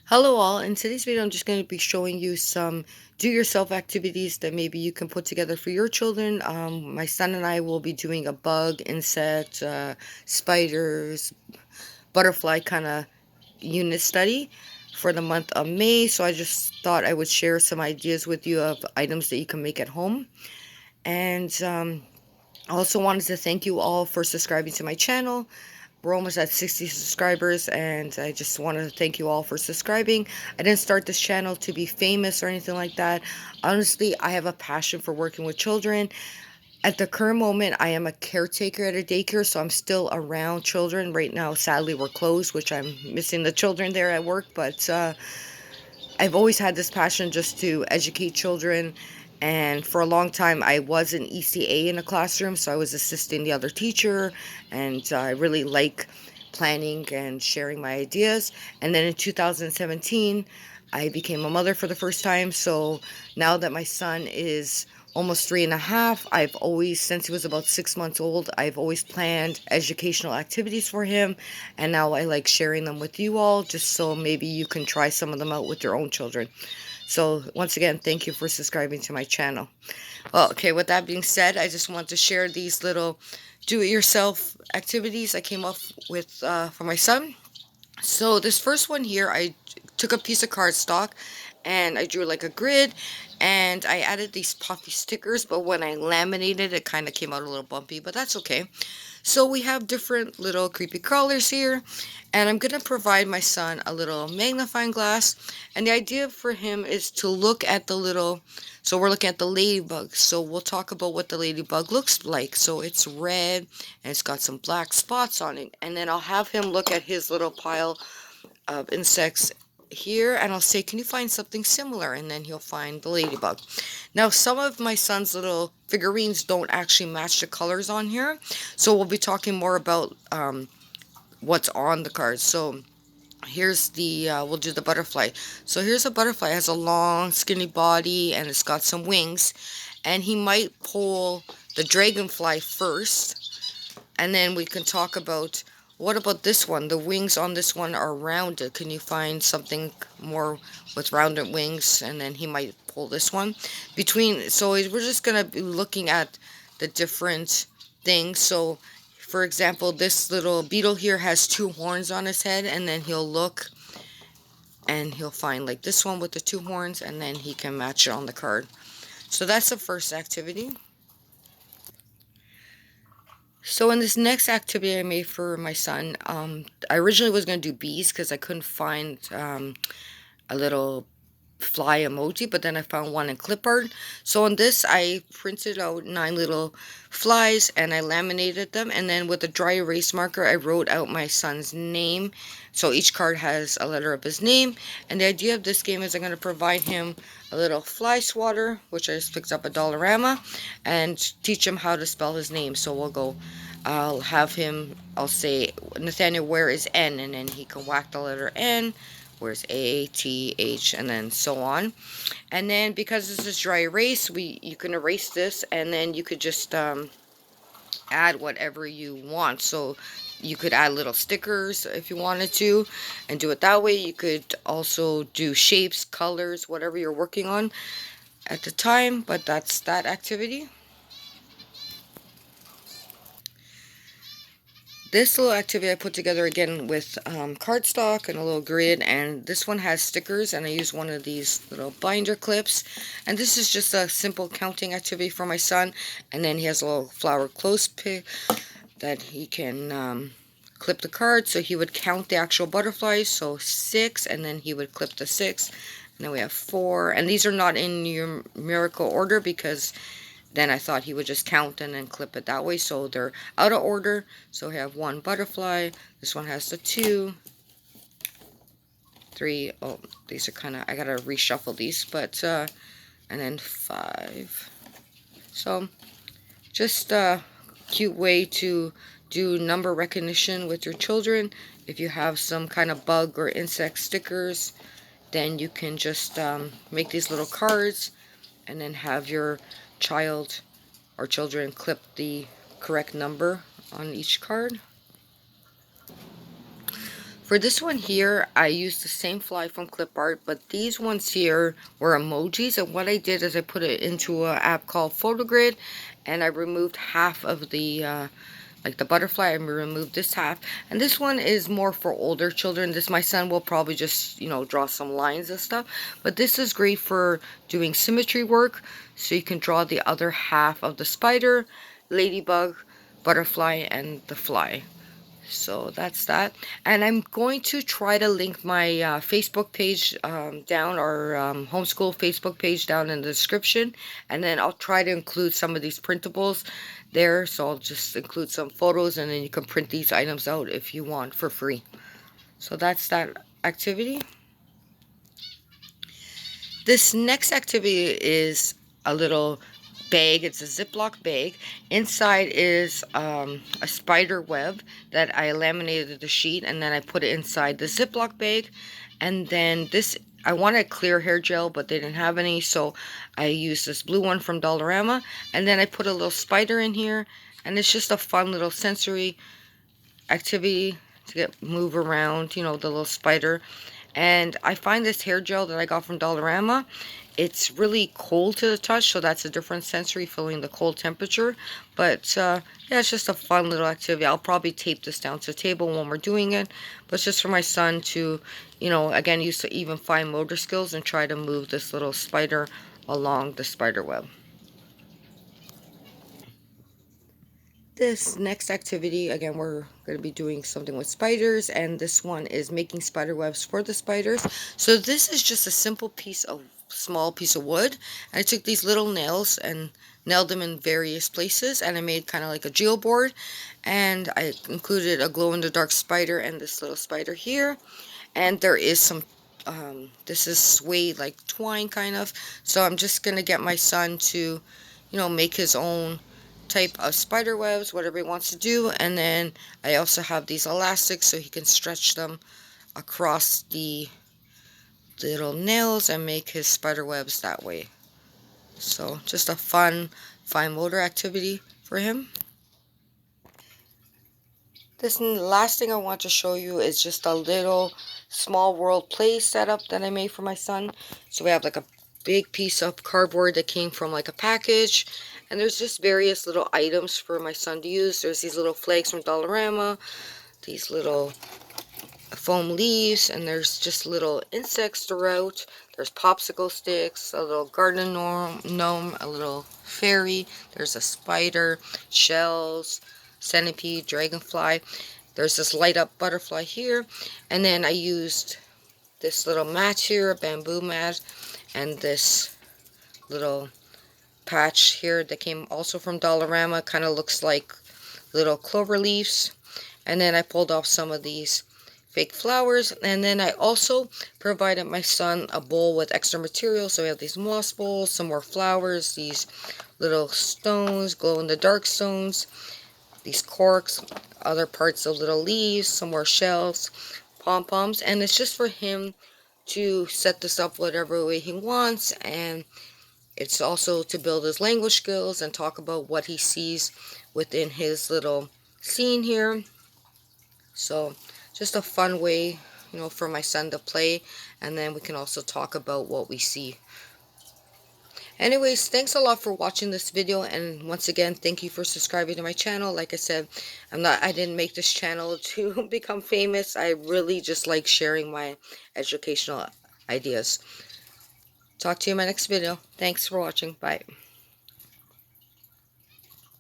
Hello all, in today's video I'm just going to be showing you some do-yourself activities that maybe you can put together for your children. My son and I will be doing a bug, insect, spiders, butterfly kind of unit study for the month of May. So I just thought I would share some ideas with you of items that you can make at home. And I also wanted to thank you all for subscribing to my channel. We're almost at 60 subscribers, and I just wanted to thank you all for subscribing. I didn't start this channel to be famous or anything like that. Honestly, I have a passion for working with children. At the current moment, I am a caretaker at a daycare, so I'm still around children. Right now, sadly, we're closed, which I'm missing the children there at work, but I've always had this passion just to educate children. And for a long time, I was an ECA in a classroom, so I was assisting the other teacher, and I really like planning and sharing my ideas. And then in 2017, I became a mother for the first time. So now that my son is almost 3.5, I've always, since he was about 6 months old, I've always planned educational activities for him. And now I like sharing them with you all, just so maybe you can try some of them out with your own children. So once again, thank you for subscribing to my channel. Well, okay, with that being said, I just want to share these little do-it-yourself activities I came up with for my son. So this first one here, I took a piece of cardstock and I drew like a grid, and I added these puffy stickers, but when I laminated it kind of came out a little bumpy, but that's okay. So we have different little creepy crawlers here, and I'm going to provide my son a little magnifying glass, and the idea for him is to look at the little, so we're looking at the ladybug, so we'll talk about what the ladybug looks like. So it's red, and it's got some black spots on it, and then I'll have him look at his little pile of insects here, and I'll say, can you find something similar? And then he'll find the ladybug. Now, some of my son's little figurines don't actually match the colors on here, so we'll be talking more about what's on the cards. So here's the we'll do the butterfly. So here's a butterfly. It has a long skinny body and it's got some wings, and he might pull the dragonfly first, and then we can talk about, what about this one? The wings on this one are rounded. Can you find something more with rounded wings? And then he might pull this one. So we're just going to be looking at the different things. So, for example, this little beetle here has two horns on his head, and then he'll look and he'll find like this one with the two horns, and then he can match it on the card. So that's the first activity. So in this next activity I made for my son, I originally was going to do bees because I couldn't find a little fly emoji, but then I found one in clipboard. So on this, I printed out 9 little flies and I laminated them, and then with a dry erase marker I wrote out my son's name. So each card has a letter of his name, and the idea of this game is I'm going to provide him a little fly swatter, which I just picked up at Dollarama, and teach him how to spell his name. So we'll go, I'll say, Nathaniel, where is N? And then he can whack the letter N. Where's A, T, H, and then so on. And then because this is dry erase, you can erase this, and then you could just add whatever you want. So you could add little stickers if you wanted to, and do it that way. You could also do shapes, colors, whatever you're working on at the time. But that's that activity. This little activity I put together again with cardstock and a little grid, and this one has stickers, and I used one of these little binder clips, and this is just a simple counting activity for my son. And then he has a little flower clothespin that he can clip the card, so he would count the actual butterflies, so 6, and then he would clip the 6, and then we have 4, and these are not in numerical order because then I thought he would just count and then clip it that way. So they're out of order. So we have 1 butterfly. This one has the 2, 3. Oh, these are kind of, I gotta reshuffle these. But, and then 5. So just a cute way to do number recognition with your children. If you have some kind of bug or insect stickers, then you can just make these little cards and then have your child or children clip the correct number on each card. For this one here, I used the same fly from Clip Art, but these ones here were emojis, and what I did is I put it into an app called PhotoGrid, and I removed half of the like the butterfly. I removed this half, and this one is more for older children. This, my son will probably just, you know, draw some lines and stuff, but this is great for doing symmetry work, so you can draw the other half of the spider, ladybug, butterfly, and the fly. So that's that. And I'm going to try to link my Facebook page down, or homeschool Facebook page down in the description. And then I'll try to include some of these printables there. So I'll just include some photos, and then you can print these items out if you want for free. So that's that activity. This next activity is a little bag. It's a Ziploc bag. Inside is a spider web that I laminated the sheet, and then I put it inside the Ziploc bag. And then this, I wanted clear hair gel, but they didn't have any, so I used this blue one from Dollarama. And then I put a little spider in here, and it's just a fun little sensory activity to get move around, you know, the little spider. And I find this hair gel that I got from Dollarama, it's really cold to the touch, so that's a different sensory, feeling the cold temperature. But yeah, it's just a fun little activity. I'll probably tape this down to the table when we're doing it, but it's just for my son to, you know, again, use to even fine motor skills and try to move this little spider along the spider web. This next activity, again, we're going to be doing something with spiders, and this one is making spider webs for the spiders. So this is just a simple small piece of wood, and I took these little nails and nailed them in various places, and I made kind of like a geoboard, and I included a glow-in-the-dark spider and this little spider here. And there is some this is suede, like twine kind of, so I'm just going to get my son to, you know, make his own type of spider webs, whatever he wants to do. And then I also have these elastics so he can stretch them across the little nails and make his spider webs that way. So just a fun fine motor activity for him. This last thing I want to show you is just a little small world play setup that I made for my son. So we have like a big piece of cardboard that came from like a package, and there's just various little items for my son to use. There's these little flags from Dollarama, these little foam leaves, and there's just little insects throughout. There's popsicle sticks, a little garden gnome, a little fairy, there's a spider, shells, centipede, dragonfly. There's this light up butterfly here, and then I used this little mat here, a bamboo mat, and this little patch here that came also from Dollarama. Kind of looks like little clover leaves. And then I pulled off some of these fake flowers, and then I also provided my son a bowl with extra material. So we have these moss bowls, some more flowers, these little stones, glow in the dark stones, these corks, other parts of little leaves, some more shells, pom-poms, and it's just for him to set this up whatever way he wants. And it's also to build his language skills and talk about what he sees within his little scene here. So just a fun way, you know, for my son to play, and then we can also talk about what we see. Anyways, thanks a lot for watching this video, and once again, thank you for subscribing to my channel. Like I said, I didn't make this channel to become famous. I really just like sharing my educational ideas. Talk to you in my next video. Thanks for watching. Bye.